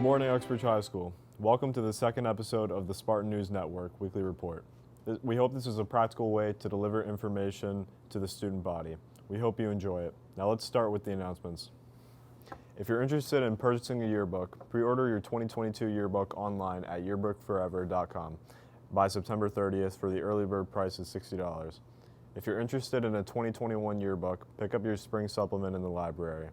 morning, Uxbridge High School. Welcome to the second episode of the Spartan News Network Weekly Report. We hope this is a practical way to deliver information to the student body. We hope you enjoy it. Now let's start with the announcements. If you're interested in purchasing a yearbook, pre-order your 2022 yearbook online at yearbookforever.com by September 30th for the early bird price of $60. If you're interested in a 2021 yearbook, pick up your spring supplement in the library.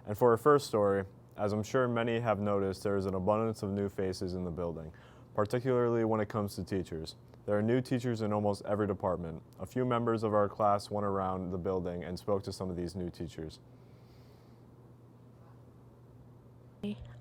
And for our first story, as I'm sure many have noticed, there is an abundance of new faces in the building, particularly when it comes to teachers. There are new teachers in almost every department. A few members of our class went around the building and spoke to some of these new teachers.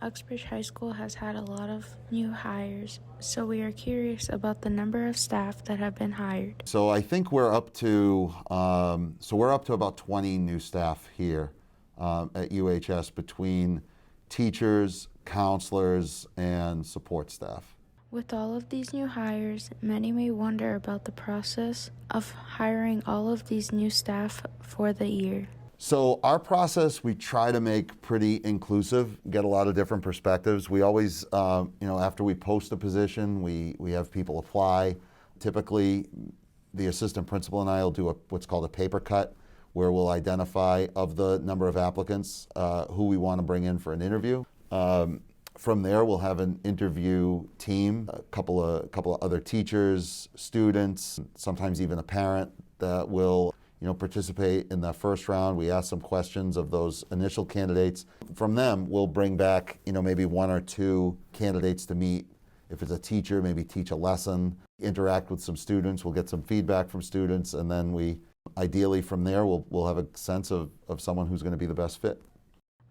Uxbridge High School has had a lot of new hires, so we are curious about the number of staff that have been hired. So I think we're up to about 20 new staff here at UHS between teachers, counselors, and support staff. With all of these new hires, many may wonder about the process of hiring all of these new staff for the year. So our process, we try to make pretty inclusive, get a lot of different perspectives. We always, after we post a position, we have people apply. Typically, the assistant principal and I will do what's called a paper cut, where we'll identify of the number of applicants who we want to bring in for an interview. From there, we'll have an interview team, a couple of other teachers, students, sometimes even a parent that will participate in the first round. We ask some questions of those initial candidates. From them, we'll bring back maybe one or two candidates to meet. If it's a teacher, maybe teach a lesson, interact with some students. We'll get some feedback from students, and then ideally from there, we'll have a sense of someone who's going to be the best fit.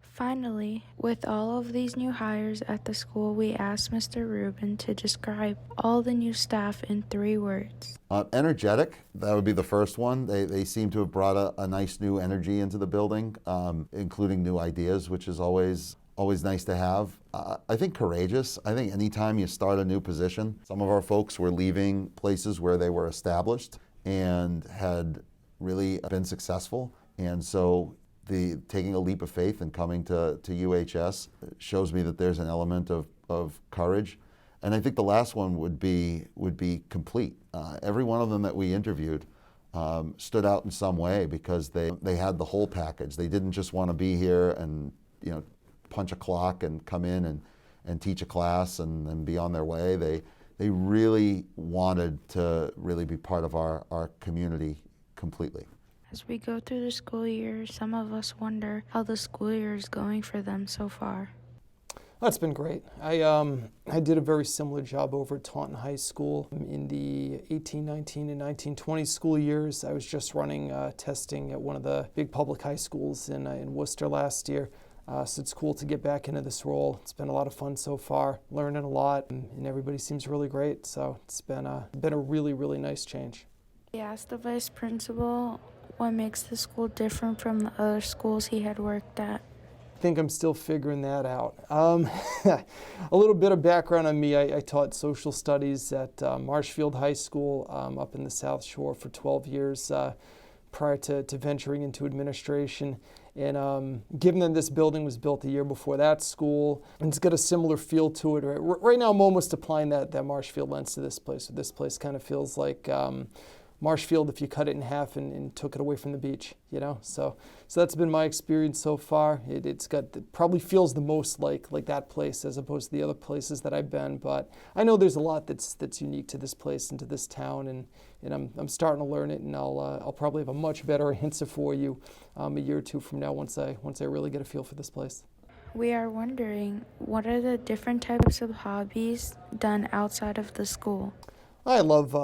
Finally, with all of these new hires at the school, we asked Mr. Rubin to describe all the new staff in 3 words. Energetic, that would be the first one. They seem to have brought a nice new energy into the building, including new ideas, which is always nice to have. I think courageous. I think anytime you start a new position, some of our folks were leaving places where they were established and had really been successful. And so taking a leap of faith and coming to UHS shows me that there's an element of courage. And I think the last one would be complete. Every one of them that we interviewed stood out in some way because they had the whole package. They didn't just want to be here and punch a clock and come in and teach a class and then be on their way. They really wanted to really be part of our community completely. As we go through the school year, some of us wonder how the school year is going for them so far. That's been great. I did a very similar job over at Taunton High School in the 18-19 and 19-20 school years. I was just running testing at one of the big public high schools in Worcester last year. So it's cool to get back into this role. It's been a lot of fun so far, learning a lot, and everybody seems really great. So it's been a really, really nice change. We asked the vice principal what makes the school different from the other schools he had worked at. I think I'm still figuring that out. A little bit of background on me. I taught social studies at Marshfield High School up in the South Shore for 12 years prior to venturing into administration. And given that this building was built a year before that school, and it's got a similar feel to it. Right now I'm almost applying that Marshfield lens to this place. So this place kind of feels like Marshfield if you cut it in half and took it away from the beach, So that's been my experience so far. It probably feels the most like that place as opposed to the other places that I've been. But I know there's a lot that's unique to this place and to this town, and I'm starting to learn it, and I'll probably have a much better answer for you a year or two from now once I really get a feel for this place. We are wondering, what are the different types of hobbies done outside of the school? I love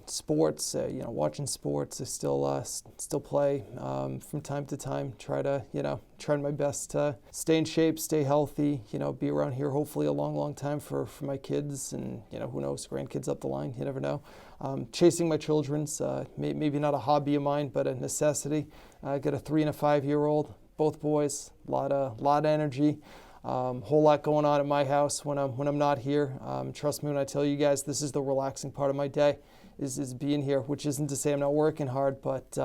sports, watching sports. I still play from time to time. Trying my best to stay in shape, stay healthy, be around here hopefully a long, long time for my kids and, who knows, grandkids up the line, you never know. Chasing my children's, maybe not a hobby of mine, but a necessity. I got a 3 and a 5-year-old, both boys, a lot of energy. Whole lot going on at my house when I'm not here. Trust me when I tell you guys, this is the relaxing part of my day, is being here, which isn't to say I'm not working hard, but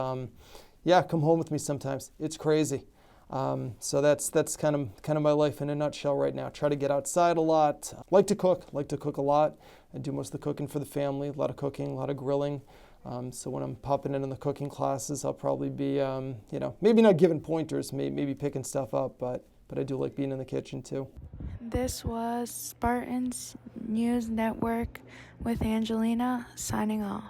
yeah, come home with me sometimes. It's crazy. So that's kind of my life in a nutshell right now. Try to get outside a lot. Like to cook a lot. I do most of the cooking for the family. A lot of cooking, a lot of grilling. So when I'm popping in the cooking classes, I'll probably be, maybe not giving pointers, maybe picking stuff up, but I do like being in the kitchen too. This was Spartan's News Network with Angelina signing off.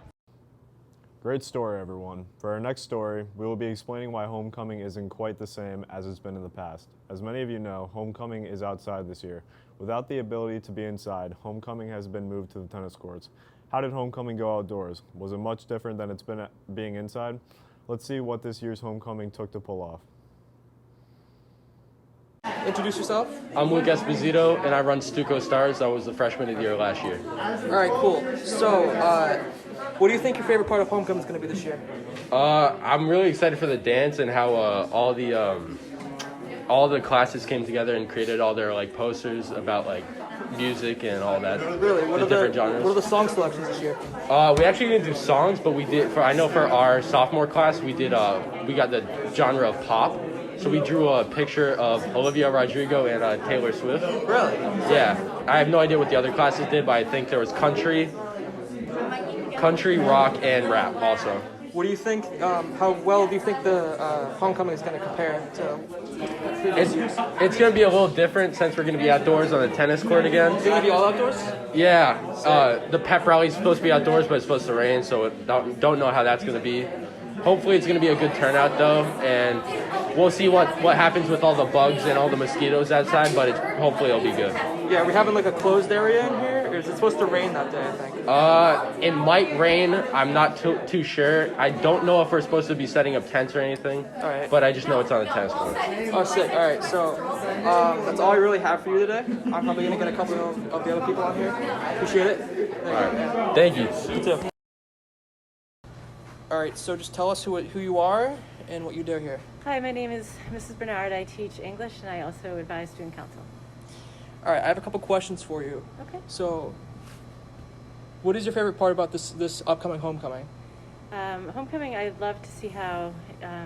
Great story, everyone. For our next story, we will be explaining why homecoming isn't quite the same as it's been in the past. As many of you know, homecoming is outside this year. Without the ability to be inside, homecoming has been moved to the tennis courts. How did homecoming go outdoors? Was it much different than it's been being inside? Let's see what this year's homecoming took to pull off. Introduce yourself. I'm Luke Esposito, and I run Stuco Stars. I was the freshman of the year last year. All right, cool. So, what do you think your favorite part of homecoming is going to be this year? I'm really excited for the dance and how all the classes came together and created all their posters about music and all that. Really? What are different genres. What are the song selections this year? We actually didn't do songs, but we did. For our sophomore class, we did. We got the genre of pop. So we drew a picture of Olivia Rodrigo and Taylor Swift. Really? Yeah. I have no idea what the other classes did, but I think there was country, rock, and rap also. What do you think? How well do you think the homecoming is going to compare to previous years? It's going to be a little different since we're going to be outdoors on the tennis court again. Is it going to be all outdoors? Yeah. The pep rally is supposed to be outdoors, but it's supposed to rain, so don't know how that's going to be. Hopefully it's going to be a good turnout, though, and we'll see what happens with all the bugs and all the mosquitoes outside, but hopefully it'll be good. Yeah, are we having a closed area in here, or is it supposed to rain that day, I think? It might rain. I'm not too sure. I don't know if we're supposed to be setting up tents or anything, All right. but I just know it's on the tennis court. Oh, sick. All right, so that's all I really have for you today. I'm probably going to get a couple of the other people on here. Appreciate it. All right. Thank you. You too. All right, so just tell us who you are and what you do here. Hi, my name is Mrs. Bernard. I teach English and I also advise student council. All right, I have a couple questions for you. Okay. So, what is your favorite part about this upcoming homecoming? Homecoming, I love to see how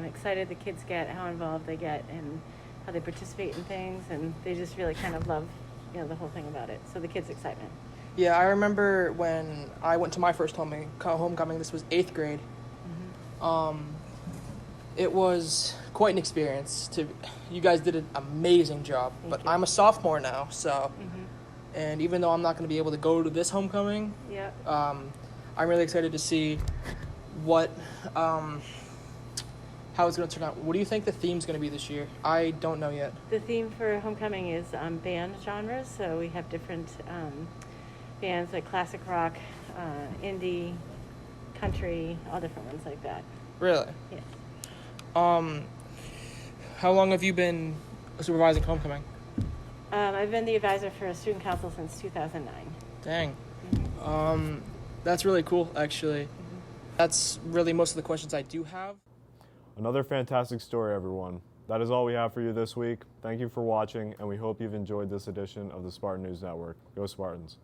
excited the kids get, how involved they get, and how they participate in things, and they just really kind of love, the whole thing about it. So the kids' excitement. Yeah, I remember when I went to my first homecoming. This was 8th grade. It was quite an experience. You guys did an amazing job. But I'm a sophomore now, so, and even though I'm not going to be able to go to this homecoming, Yeah. I'm really excited to see how it's going to turn out. What do you think the theme's going to be this year? I don't know yet. The theme for homecoming is band genres. So we have different bands like classic rock, indie, country, all different ones like that. Really? Yes. How long have you been supervising homecoming? I've been the advisor for student council since 2009. Dang. That's really cool, actually. That's really most of the questions I do have. Another fantastic story, everyone. That is all we have for you this week. Thank you for watching, and we hope you've enjoyed this edition of the Spartan News Network. Go Spartans.